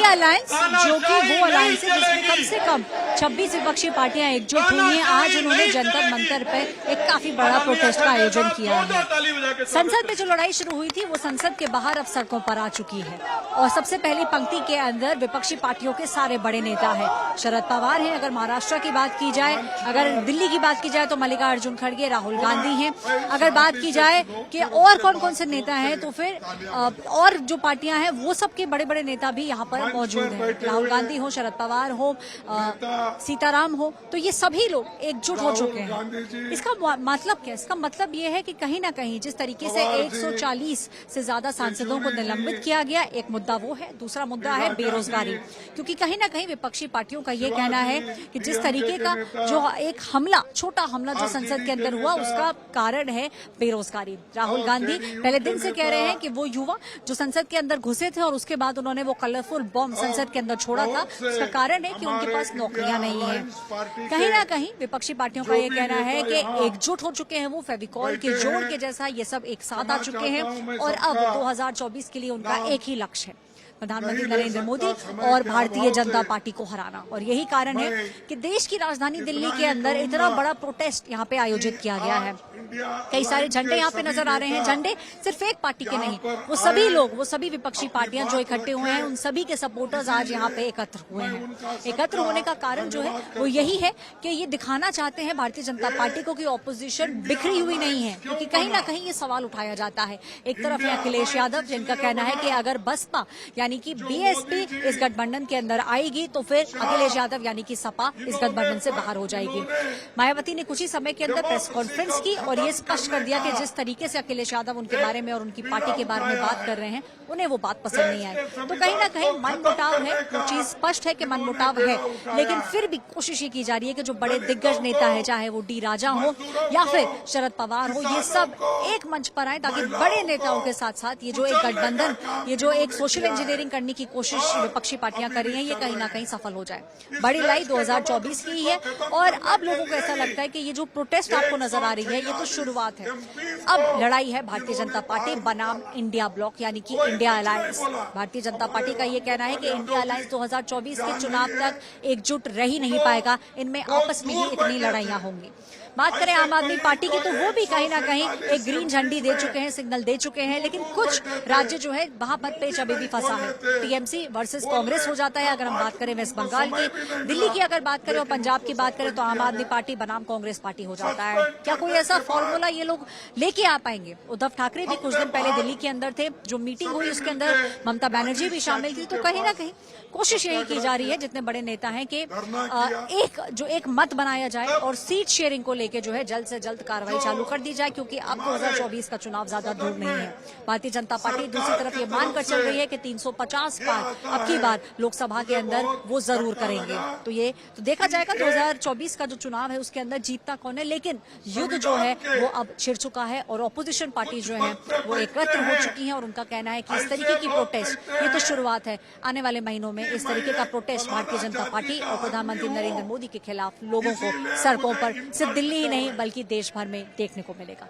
Alliance जो कि वो अलायंस है जिसमें कम से कम 26 विपक्षी पार्टियां एकजुट हुई हैं। आज उन्होंने जंतर मंतर पर एक काफी बड़ा प्रोटेस्ट का आयोजन किया है। संसद में जो लड़ाई शुरू हुई थी वो संसद के बाहर अब सड़कों पर आ चुकी है और सबसे पहली पंक्ति के अंदर विपक्षी पार्टियों के सारे बड़े नेता हैं। शरद पवार हैं, अगर महाराष्ट्र की बात की जाए, अगर दिल्ली की बात की जाए तो मल्लिकार्जुन खड़गे, राहुल गांधी हैं। अगर बात की जाए कि और कौन कौन से नेता हैं तो फिर और जो पार्टियां हैं वो सबके बड़े बड़े नेता भी यहाँ पर मौजूद हैं। राहुल गांधी हो, शरद पवार हो, सीताराम हो, तो ये सभी लोग एकजुट हो चुके हैं। इसका मतलब क्या? इसका मतलब ये है कि कहीं ना कहीं जिस तरीके से 140 से ज्यादा सांसदों को निलंबित किया गया, एक मुद्दा वो है, दूसरा मुद्दा है बेरोजगारी। क्योंकि कहीं ना कहीं विपक्षी पार्टियों का ये कहना है कि जिस तरीके का जो एक हमला, छोटा हमला जो संसद के अंदर हुआ, उसका कारण है बेरोजगारी। राहुल गांधी पहले दिन से कह रहे हैं कि वो युवा जो संसद के अंदर घुसे थे और उसके बाद उन्होंने वो कलरफुल बॉम्ब संसद के अंदर छोड़ा था, उसका कारण है कि उनके पास नौकरियां नहीं है। कहीं ना कहीं विपक्षी पार्टियों का ये कहना है कि एकजुट हो चुके हैं, वो फेविकॉल के जोड़ के जैसा ये सब एक साथ आ चुके हैं और अब 2024 के लिए उनका एक ही लक्ष्य है, प्रधानमंत्री नरेंद्र मोदी और भारतीय जनता पार्टी को हराना। और यही कारण है कि देश की राजधानी दिल्ली के अंदर इतना बड़ा प्रोटेस्ट यहाँ पे आयोजित किया गया है। कई सारे झंडे यहाँ पे नजर आ रहे हैं। झंडे सिर्फ एक पार्टी के नहीं, वो सभी लोग, वो सभी विपक्षी पार्टियां जो इकट्ठे हुए हैं, उन सभी के सपोर्टर्स आज यहाँ पे एकत्र हुए हैं। एकत्र होने का कारण जो है वो यही है कि ये दिखाना चाहते हैं भारतीय जनता पार्टी को कि ऑपोजिशन बिखरी हुई नहीं है। क्योंकि कहीं ना कहीं ये सवाल उठाया जाता है। एक तरफ है अखिलेश यादव, जिनका कहना है कि अगर बसपा यानी कि बीएसपी इस गठबंधन के अंदर आएगी तो फिर अखिलेश यादव यानी कि सपा इस गठबंधन से बाहर हो जाएगी। मायावती ने कुछ ही समय के अंदर प्रेस कॉन्फ्रेंस की और ये स्पष्ट कर दिया कि जिस तरीके से अखिलेश यादव उनके बारे में और उनकी पार्टी के बारे में बात कर रहे हैं, उन्हें वो बात पसंद नहीं आई। तो कहीं ना कहीं मनमुटाव है, वो चीज स्पष्ट है कि मनमुटाव है, लेकिन फिर भी कोशिश ये की जा रही है कि जो बड़े दिग्गज नेता है, चाहे वो डी राजा हो या फिर शरद पवार हो, ये सब एक मंच पर आए ताकि बड़े नेताओं के साथ साथ ये जो एक गठबंधन, ये जो एक सोशल इंजीनियरिंग करने की कोशिश विपक्षी पार्टियां कर रही हैं, ये कहीं ना कहीं सफल हो जाए। बड़ी लड़ाई 2024 की है और अब लोगों को ऐसा लगता है कि ये जो प्रोटेस्ट आपको नजर आ रही है, ये तो शुरुआत है। अब लड़ाई है भारतीय जनता पार्टी बनाम इंडिया ब्लॉक यानी कि India alliance. Bharatiya Janata party का ये कहना है कि इंडिया अलायंस 2024 के चुनाव तक एकजुट रह ही नहीं पाएगा, इनमें आपस में ही इतनी लड़ाइयां होंगी। बात करें आम आदमी पार्टी की तो वो भी कहीं ना कहीं एक ग्रीन झंडी दे चुके हैं, सिग्नल दे चुके हैं, लेकिन कुछ राज्य जो है वहां पर पेच अभी भी फंसा है। टीएमसी वर्सेस कांग्रेस हो जाता है अगर हम बात करें वेस्ट बंगाल की। दिल्ली की अगर बात करें और पंजाब की बात करें तो आम आदमी पार्टी बनाम कांग्रेस पार्टी हो जाता है। क्या कोई ऐसा फॉर्मूला ये लोग लेके आ पाएंगे? उद्धव ठाकरे भी कुछ दिन पहले दिल्ली के अंदर थे, जो मीटिंग हुई उसके अंदर ममता बनर्जी भी शामिल थी। तो कहीं ना कहीं कोशिश यही की जा रही है, जितने बड़े नेता हैं, कि एक मत बनाया जाए और सीट शेयरिंग को लेकर जो है जल्द से जल्द कार्रवाई चालू कर दी जाए, क्योंकि अब 2024 का चुनाव ज्यादा दूर नहीं है। भारतीय जनता पार्टी दूसरी तरफ ये मानकर चल रही है कि 350 पार अब की बार लोकसभा के अंदर वो जरूर करेंगे। तो देखा जाएगा 2024 का जो चुनाव है उसके अंदर जीतता कौन है। लेकिन युद्ध जो है वो अब छिड़ चुका है और ऑपोजिशन पार्टी जो है वो एकत्र हो चुकी है और उनका कहना है कि इस तरीके की प्रोटेस्ट ये तो शुरुआत है। आने वाले महीनों में इस तरीके का प्रोटेस्ट भारतीय जनता पार्टी और प्रधानमंत्री नरेंद्र मोदी के खिलाफ लोगों को सड़कों पर सिर्फ दिल्ली ही नहीं बल्कि देश भर में देखने को मिलेगा।